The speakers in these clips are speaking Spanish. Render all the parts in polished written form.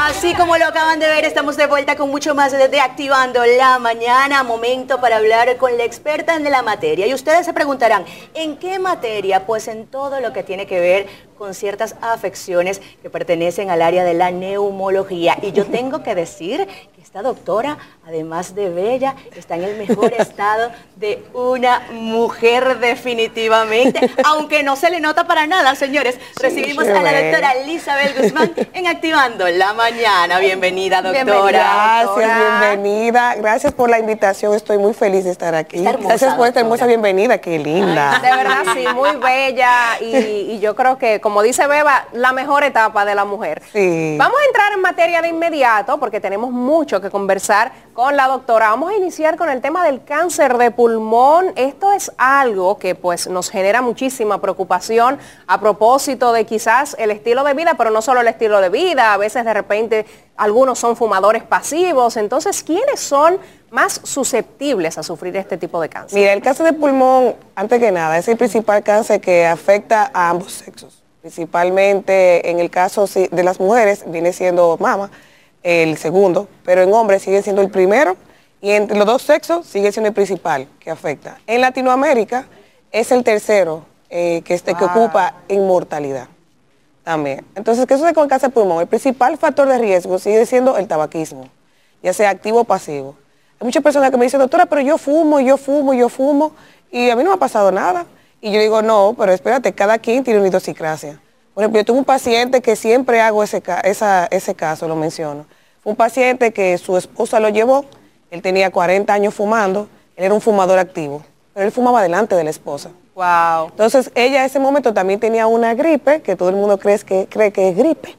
Así como lo acaban de ver, estamos de vuelta con mucho más de Activando la Mañana. Momento para hablar con la experta en la materia. Y ustedes se preguntarán, ¿en qué materia? Pues en todo lo que tiene que ver con ciertas afecciones que pertenecen al área de la neumología. Y yo tengo que decir que esta doctora, además de bella, está en el mejor estado de una mujer definitivamente, aunque no se le nota para nada, señores. Recibimos a la doctora Elizabeth Guzmán en Activando la Mañana. Bienvenida, doctora. Gracias, bienvenida. Gracias por la invitación, estoy muy feliz de estar aquí. Hermosa, gracias por esta hermosa doctora. bienvenida, qué linda. De verdad, sí, muy bella y yo creo que, como dice Beba, la mejor etapa de la mujer. Sí. Vamos a entrar en materia de inmediato porque tenemos mucho que conversar con la doctora. Vamos a iniciar con el tema del cáncer de pulmón. Esto es algo que pues nos genera muchísima preocupación a propósito de quizás el estilo de vida, pero no solo el estilo de vida, a veces de repente algunos son fumadores pasivos. Entonces, ¿quiénes son más susceptibles a sufrir este tipo de cáncer? Mira, el cáncer de pulmón, antes que nada, es el principal cáncer que afecta a ambos sexos. Principalmente en el caso de las mujeres viene siendo mama, el segundo, pero en hombres sigue siendo el primero y entre los dos sexos sigue siendo el principal que afecta. En Latinoamérica es el tercero que ocupa en mortalidad también. Entonces, ¿qué sucede con el cáncer de pulmón? El principal factor de riesgo sigue siendo el tabaquismo, ya sea activo o pasivo. Hay muchas personas que me dicen, doctora, pero yo fumo, y a mí no me ha pasado nada. Y yo digo, no, pero espérate, cada quien tiene una idiosincrasia. Por ejemplo, yo tuve un paciente que siempre hago ese caso, lo menciono. Fue un paciente que su esposa lo llevó, él tenía 40 años fumando, él era un fumador activo, pero él fumaba delante de la esposa. Wow. Entonces, ella en ese momento también tenía una gripe, que todo el mundo cree que es gripe.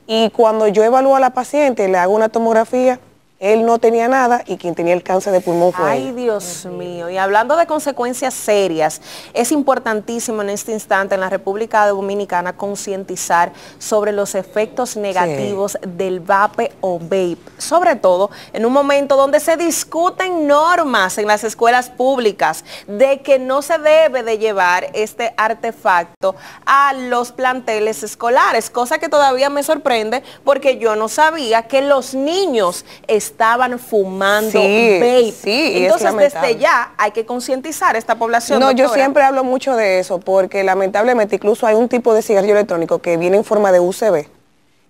Y cuando yo evalúo a la paciente, le hago una tomografía, él no tenía nada y quien tenía el cáncer de pulmón fue Ay, ella. Dios mío. Y hablando de consecuencias serias, es importantísimo en este instante en la República Dominicana concientizar sobre los efectos negativos del vape o vape. Sobre todo en un momento donde se discuten normas en las escuelas públicas de que no se debe de llevar este artefacto a los planteles escolares, cosa que todavía me sorprende porque yo no sabía que los niños estaban fumando vape. Sí, entonces desde ya hay que concientizar a esta población. No, doctora. yo siempre hablo mucho de eso porque lamentablemente incluso hay un tipo de cigarrillo electrónico que viene en forma de UCB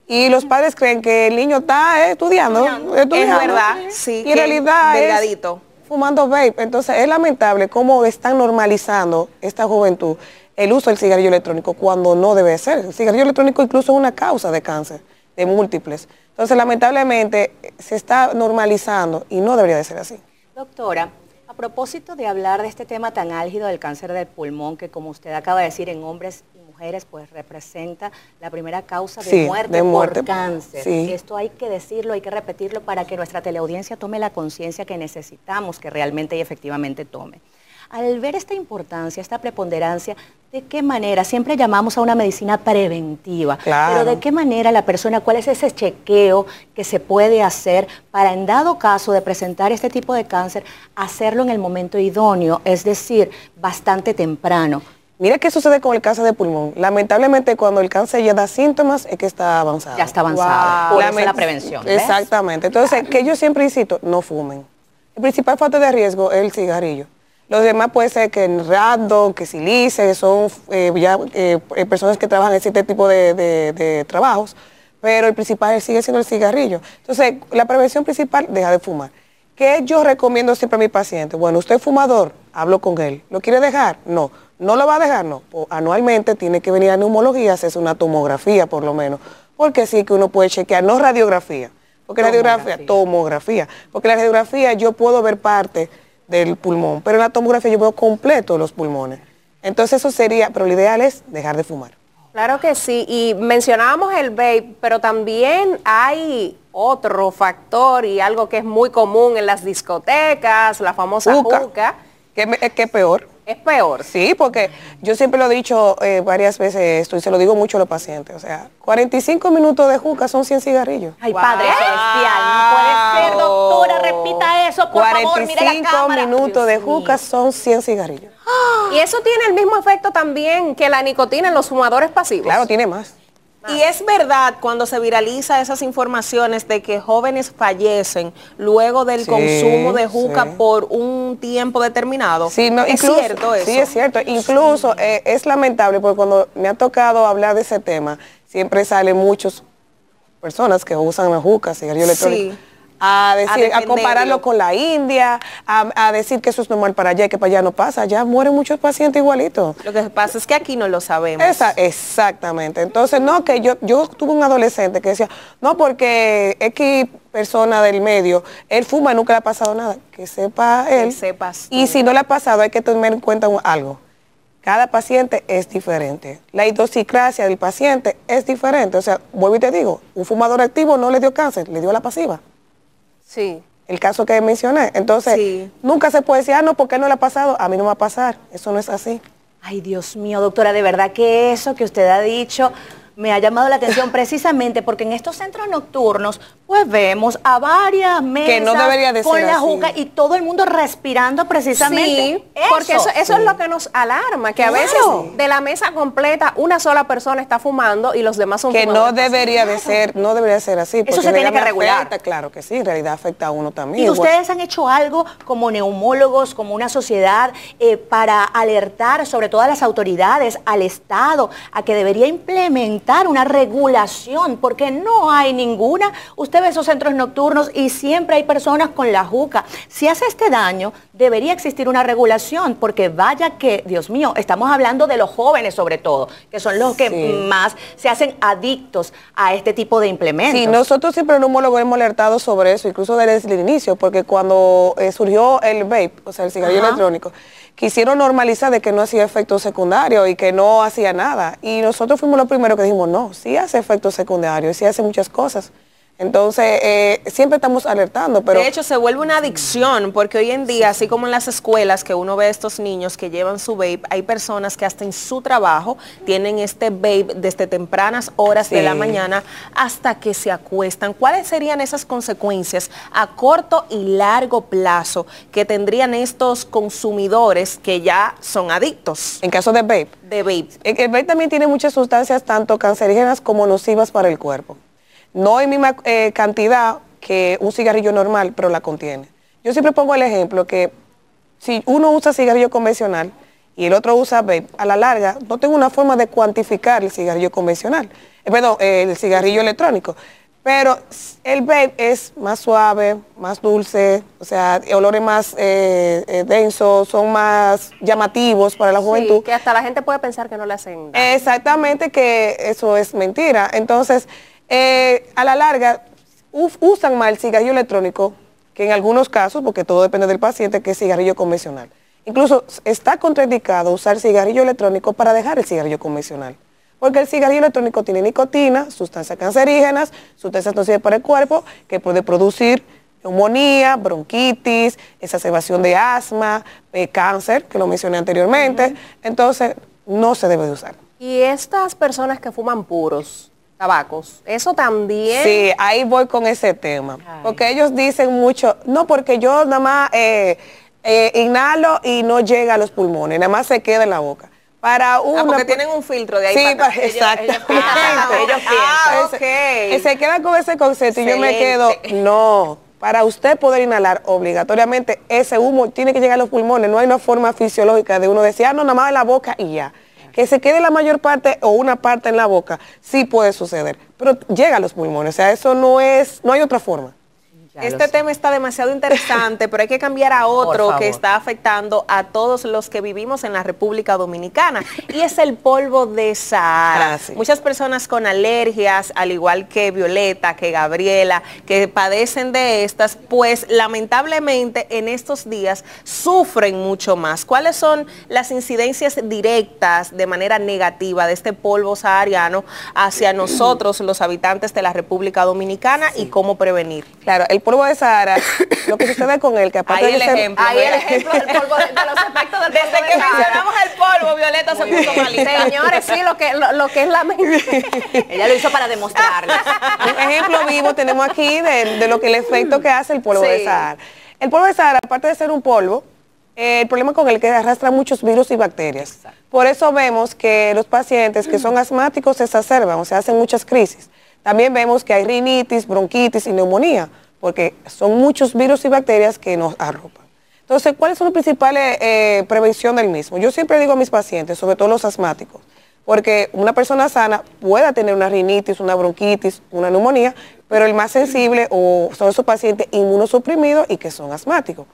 y los padres creen que el niño está estudiando. Es verdad, sí, y en realidad delgadito. Es fumando vape. Entonces es lamentable cómo están normalizando esta juventud el uso del cigarrillo electrónico cuando no debe ser. El cigarrillo electrónico incluso es una causa de cáncer, de múltiples. Entonces, lamentablemente, se está normalizando y no debería de ser así. Doctora, a propósito de hablar de este tema tan álgido del cáncer del pulmón, que como usted acaba de decir, en hombres y mujeres, pues representa la primera causa de muerte por cáncer. Sí. Esto hay que decirlo, hay que repetirlo para que nuestra teleaudiencia tome la conciencia que necesitamos que realmente y efectivamente tome. Al ver esta importancia, esta preponderancia, ¿de qué manera? Siempre llamamos a una medicina preventiva, claro. Pero ¿de qué manera la persona, cuál es ese chequeo que se puede hacer para, en dado caso de presentar este tipo de cáncer, hacerlo en el momento idóneo, es decir, bastante temprano? Mira qué sucede con el cáncer de pulmón. Lamentablemente, cuando el cáncer ya da síntomas, es que está avanzado. Ya está avanzado, por eso la prevención. ¿Ves? Exactamente. Entonces, que yo siempre insisto, no fumen. El principal factor de riesgo es el cigarrillo. Los demás puede ser que en rando, que silice, son personas que trabajan en este tipo de trabajos, pero el principal sigue siendo el cigarrillo. Entonces, la prevención principal, deja de fumar. ¿Qué yo recomiendo siempre a mi paciente? Bueno, usted es fumador, hablo con él. ¿Lo quiere dejar? No. ¿No lo va a dejar? No. Pues, anualmente tiene que venir a neumología, hacerse una tomografía por lo menos, porque sí que uno puede chequear, no radiografía, porque tomografía, porque la radiografía yo puedo ver parte del pulmón, pero en la tomografía yo veo completo los pulmones. Entonces eso sería, pero lo ideal es dejar de fumar. Claro que sí, y mencionábamos el vape, pero también hay otro factor y algo que es muy común en las discotecas, la famosa hookah. ¿Qué es peor? Es peor. Sí, porque yo siempre lo he dicho varias veces esto y se lo digo mucho a los pacientes. O sea, 45 minutos de juca son 100 cigarrillos. Ay, Padre celestial, no puede ser, doctora, repita eso, por favor, mire la cámara. 45 minutos de juca son 100 cigarrillos. Y eso tiene el mismo efecto también que la nicotina en los fumadores pasivos. Claro, tiene más. Y es verdad cuando se viraliza esas informaciones de que jóvenes fallecen luego del consumo de juca por un tiempo determinado. Sí, no, ¿Es cierto eso? Sí, es cierto. Incluso es lamentable porque cuando me ha tocado hablar de ese tema, siempre salen muchas personas que usan la juca, cigarrillo electrónico. A compararlo con la India, a decir que eso es normal para allá y que para allá no pasa. Ya mueren muchos pacientes igualitos. Lo que pasa es que aquí no lo sabemos. Exactamente. Entonces, no, que yo tuve un adolescente que decía, no, porque X persona del medio, él fuma y nunca le ha pasado nada. Que sepa él. Que sepas tú. Y si no le ha pasado, hay que tener en cuenta algo. Cada paciente es diferente. La idiosincrasia del paciente es diferente. O sea, vuelvo y te digo, un fumador activo no le dio cáncer, le dio la pasiva. Sí. El caso que mencioné. Entonces, nunca se puede decir, no, porque no le ha pasado, a mí no me va a pasar. Eso no es así. Ay, Dios mío, doctora, de verdad que eso que usted ha dicho me ha llamado la atención precisamente porque en estos centros nocturnos pues vemos a varias mesas que no debería de con ser la así. juca y todo el mundo respirando precisamente. Sí, porque eso es lo que nos alarma, que a veces de la mesa completa una sola persona está fumando y los demás son que fumadores. no debería de ser, no debería ser así. Eso se tiene que regular. Afecta, claro que sí, en realidad afecta a uno también. ¿Y ustedes han hecho algo como neumólogos, como una sociedad, para alertar sobre todo a las autoridades, al Estado, a que debería implementar una regulación? Porque no hay ninguna. Usted ve esos centros nocturnos y siempre hay personas con la juca. Si hace este daño, debería existir una regulación, porque vaya que, Dios mío, estamos hablando de los jóvenes sobre todo, que son los que más se hacen adictos a este tipo de implementos. Sí, nosotros siempre en Neumólogos hemos alertado sobre eso, incluso desde el inicio, porque cuando surgió el vape, o sea, el cigarrillo electrónico, quisieron normalizar de que no hacía efectos secundarios y que no hacía nada. Y nosotros fuimos los primeros que dijimos, no, sí hace efectos secundarios, sí hace muchas cosas. Entonces, siempre estamos alertando, pero... De hecho, se vuelve una adicción, porque hoy en día, así como en las escuelas que uno ve a estos niños que llevan su vape, hay personas que hasta en su trabajo tienen este vape desde tempranas horas de la mañana hasta que se acuestan. ¿Cuáles serían esas consecuencias a corto y largo plazo que tendrían estos consumidores que ya son adictos? En caso de vape. De vape. El vape también tiene muchas sustancias, tanto cancerígenas como nocivas para el cuerpo. No hay misma cantidad que un cigarrillo normal, pero la contiene. Yo siempre pongo el ejemplo que si uno usa cigarrillo convencional y el otro usa vape, a la larga no tengo una forma de cuantificar el cigarrillo convencional, el cigarrillo electrónico. Pero el vape es más suave, más dulce, o sea, olores más densos, son más llamativos para la juventud. Sí, que hasta la gente puede pensar que no le hacen daño. Exactamente, que eso es mentira. Entonces, a la larga, usan más el cigarrillo electrónico que en algunos casos, porque todo depende del paciente, que el cigarrillo convencional. Incluso está contraindicado usar cigarrillo electrónico para dejar el cigarrillo convencional. Porque el cigarrillo electrónico tiene nicotina, sustancias cancerígenas, sustancias nocivas para el cuerpo, que puede producir neumonía, bronquitis, exacerbación de asma, cáncer, que lo mencioné anteriormente. Entonces, no se debe de usar. Y estas personas que fuman puros tabacos, eso también... Sí, ahí voy con ese tema. Porque ellos dicen mucho, no, porque yo nada más inhalo y no llega a los pulmones, nada más se queda en la boca. Para una, porque tienen un filtro de ahí para acá. Exacto. Ellos piensan. Se queda con ese concepto y yo me quedo, no. Para usted poder inhalar obligatoriamente ese humo tiene que llegar a los pulmones. No hay una forma fisiológica de uno decir, no, nada más en la boca y ya. Que se quede la mayor parte o una parte en la boca, sí puede suceder, pero llega a los pulmones, o sea, eso no hay otra forma. Este tema está demasiado interesante, pero hay que cambiar a otro que está afectando a todos los que vivimos en la República Dominicana, y es el polvo de Sahara. Muchas personas con alergias, al igual que Violeta, que Gabriela, que padecen de estas, pues lamentablemente en estos días sufren mucho más. ¿Cuáles son las incidencias directas de manera negativa de este polvo sahariano hacia nosotros, los habitantes de la República Dominicana, y cómo prevenir? Claro, el polvo de Sahara, lo que sucede con él, que aparte ahí de ser... ejemplo, ahí el ejemplo del polvo, de los efectos del polvo desde que mencionamos el polvo, Violeta se puso malita. Señores, sí, lo que es la mente. Ella lo hizo para demostrarles. Un ejemplo vivo tenemos aquí de lo que el efecto que hace el polvo de Sahara. El polvo de Sahara, aparte de ser un polvo, el problema con el que arrastra muchos virus y bacterias. Exacto. Por eso vemos que los pacientes que son asmáticos se exacerban, o sea, hacen muchas crisis. También vemos que hay rinitis, bronquitis y neumonía, porque son muchos virus y bacterias que nos arropan. Entonces, ¿cuáles son las principales prevención del mismo? Yo siempre digo a mis pacientes, sobre todo los asmáticos, porque una persona sana puede tener una rinitis, una bronquitis, una neumonía, pero el más sensible son esos pacientes inmunosuprimidos y que son asmáticos.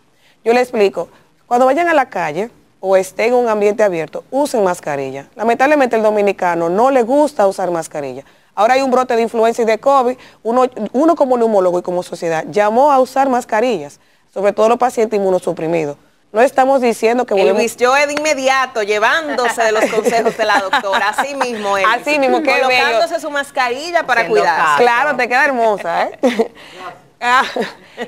Yo les explico, cuando vayan a la calle o estén en un ambiente abierto, usen mascarilla. Lamentablemente el dominicano no le gusta usar mascarilla. Ahora hay un brote de influenza y de COVID, uno como neumólogo y como sociedad llamó a usar mascarillas, sobre todo los pacientes inmunosuprimidos. No estamos diciendo que volvemos... Luis Joe de inmediato, llevándose de los consejos de la doctora, así mismo él. Así mismo, qué colocándose bello. su mascarilla para Haciendo cuidarse. caso. Claro, te queda hermosa, ¿eh?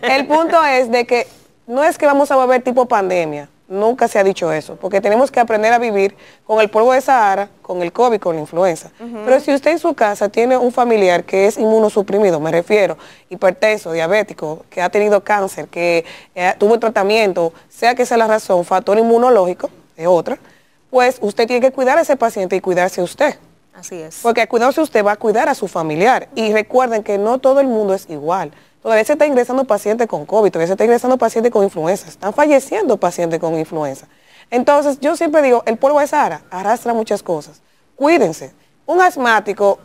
El punto es de que no es que vamos a volver tipo pandemia, nunca se ha dicho eso, porque tenemos que aprender a vivir con el polvo de Sahara, con el COVID, con la influenza. Pero si usted en su casa tiene un familiar que es inmunosuprimido, me refiero, hipertenso, diabético, que ha tenido cáncer, que tuvo tratamiento, sea que sea la razón, factor inmunológico, es otra, pues usted tiene que cuidar a ese paciente y cuidarse usted. Así es. Porque al cuidarse usted va a cuidar a su familiar. Y recuerden que no todo el mundo es igual. Todavía se está ingresando pacientes con COVID, todavía se está ingresando pacientes con influenza. Están falleciendo pacientes con influenza. Entonces, yo siempre digo, el polvo de Sahara arrastra muchas cosas. Cuídense. Un asmático,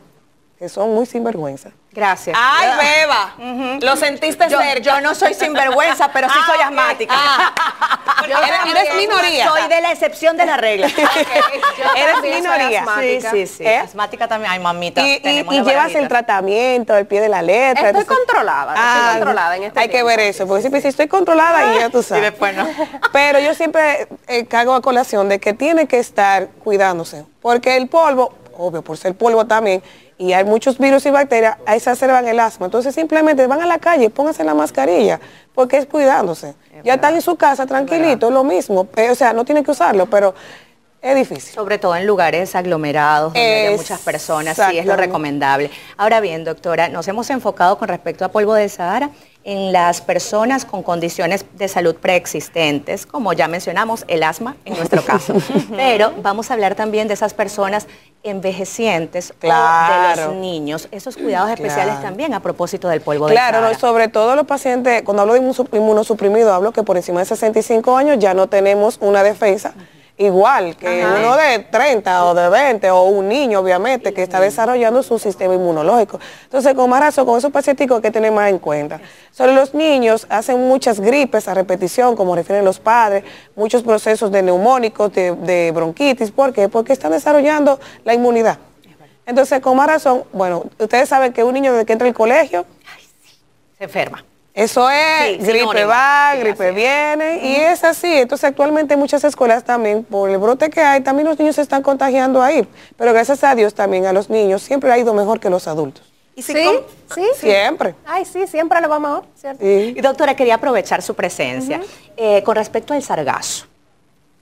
que son muy sinvergüenza. Gracias. ¡Ay, beba! Lo sentiste cerca. Yo no soy sinvergüenza, pero sí soy asmática. Eres minoría. Soy de la excepción de la regla. Eres minoría. Sí. Asmática también. Ay, mamita. Y tenemos una llevas barajita. el tratamiento al pie de la letra. Estoy entonces- controlada, estoy controlada en este Hay que tiempo. ver eso, porque siempre si estoy controlada y ya tú sabes. Y después no. Pero yo siempre cago a colación de que tiene que estar cuidándose, porque el polvo, obvio, por ser polvo también, y hay muchos virus y bacterias, ahí se exacerban el asma. Entonces simplemente van a la calle, pónganse la mascarilla, porque es cuidándose. Ya están en su casa tranquilitos, lo mismo. O sea, no tienen que usarlo, pero es difícil. Sobre todo en lugares aglomerados, donde hay muchas personas, sí es lo Exactamente. recomendable. Ahora bien, doctora, nos hemos enfocado con respecto a polvo de Sahara en las personas con condiciones de salud preexistentes, como ya mencionamos, el asma en nuestro caso. Pero vamos a hablar también de esas personas envejecientes o de Claro. los niños, esos cuidados especiales Claro. también a propósito del polvo de Claro, Sahara. no, sobre todo los pacientes, cuando hablo de inmunosuprimido, hablo que por encima de 65 años ya no tenemos una defensa igual que uno de 30 o de 20 o un niño, obviamente, que está desarrollando su sistema inmunológico. Entonces, con más razón, con esos pacientes hay que tener más en cuenta. Sobre los niños, hacen muchas gripes a repetición, como refieren los padres, muchos procesos de neumónicos, de bronquitis. ¿Por qué? Porque están desarrollando la inmunidad. Entonces, con más razón, bueno, ustedes saben que un niño desde que entra al colegio, Se enferma. eso es, Sí, gripe sinónimo. va, Sí, gripe así es. viene, y es así. Entonces actualmente en muchas escuelas también, por el brote que hay, también los niños se están contagiando ahí. Pero gracias a Dios también a los niños siempre ha ido mejor que los adultos. Y si Sí, con- sí. Siempre. Ay, sí, siempre le va mejor, ¿cierto? Sí. Y doctora, quería aprovechar su presencia con respecto al sargazo.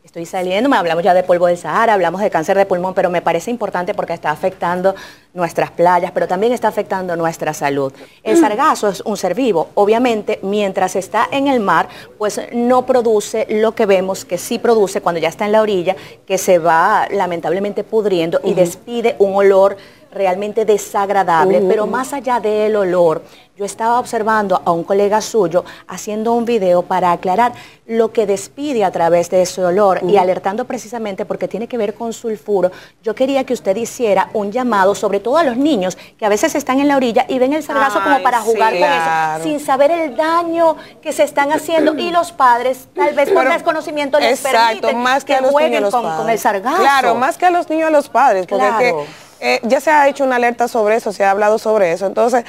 Estoy saliendo, hablamos ya de polvo de Sahara, hablamos de cáncer de pulmón, pero me parece importante porque está afectando nuestras playas, pero también está afectando nuestra salud. El sargazo es un ser vivo. Obviamente, mientras está en el mar, pues no produce lo que vemos que sí produce cuando ya está en la orilla, que se va lamentablemente pudriendo y despide un olor realmente desagradable, pero más allá del olor, yo estaba observando a un colega suyo haciendo un video para aclarar lo que despide a través de ese olor y alertando precisamente porque tiene que ver con sulfuro. Yo quería que usted hiciera un llamado, sobre todo a los niños que a veces están en la orilla y ven el sargazo como Ay, para jugar sí, con claro. eso, sin saber el daño que se están haciendo y los padres, tal vez por Pero- desconocimiento, les Exacto, permiten más que a que los jueguen niños a los con el padres. sargazo. Claro, más que a los niños a los padres, porque Claro. es que, ya se ha hecho una alerta sobre eso, se ha hablado sobre eso. Entonces,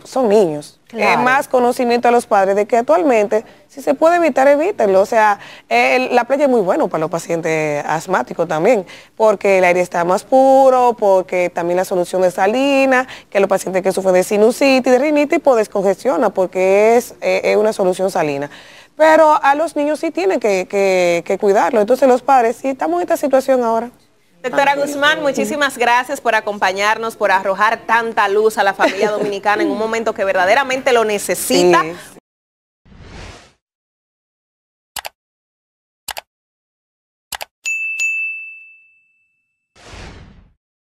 son niños. Claro. Más conocimiento a los padres de que actualmente, si se puede evitar, evítenlo. O sea, la playa es muy bueno para los pacientes asmáticos también, porque el aire está más puro, porque también la solución es salina, que los pacientes que sufren de sinusitis, de rinitis, pues descongestiona, porque es una solución salina. Pero a los niños sí tienen que cuidarlo. Entonces los padres, sí estamos en esta situación ahora. Doctora Guzmán, muchísimas gracias por acompañarnos, por arrojar tanta luz a la familia dominicana en un momento que verdaderamente lo necesita. Sí, sí.